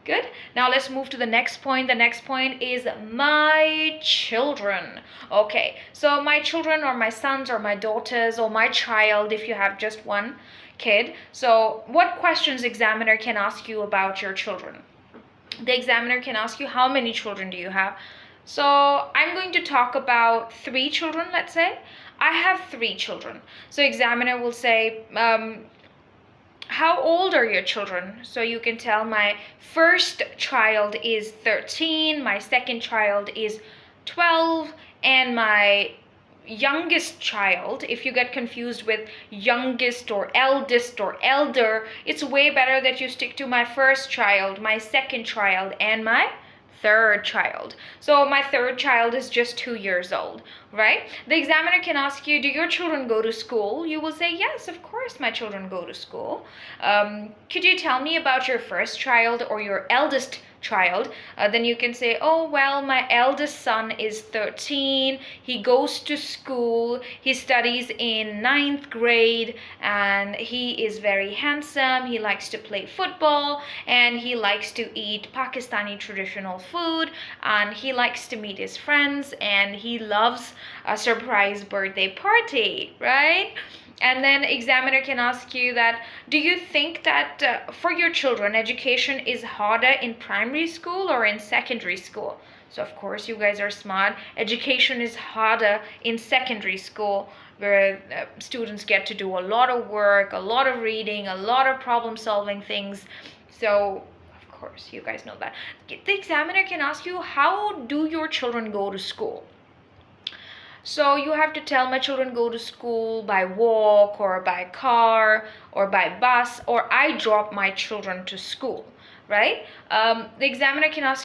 Good. Now let's move to the next point. The next point is my children. Okay, so my children, or my sons or my daughters, or my child if you have just one kid. So what questions examiner can ask you about your children? The examiner can ask you, how many children do you have? So I'm going to talk about 3 children, let's say. I have 3 children. So examiner will say, how old are your children? So you can tell my first child is 13, my second child is 12, and my youngest child, if you get confused with youngest or eldest or elder, it's way better that you stick to my first child, my second child, and my third child. So my third child is just 2 years old, right? The examiner can ask you, do your children go to school? You will say, yes, of course my children go to school. Could you tell me about your first child or your eldest child? Then you can say, oh, well, my eldest son is 13. He goes to school. He studies in 9th grade, and he is very handsome. He likes to play football, and he likes to eat Pakistani traditional food, and he likes to meet his friends, and he loves a surprise birthday party, right? And then examiner can ask you that, do you think that for your children, education is harder in primary school or in secondary school? So of course, you guys are smart. Education is harder in secondary school, where students get to do a lot of work, a lot of reading, a lot of problem solving things. So of course, you guys know that. The examiner can ask you, how do your children go to school? So you have to tell, my children go to school by walk or by car or by bus, or I drop my children to school, right? The examiner can ask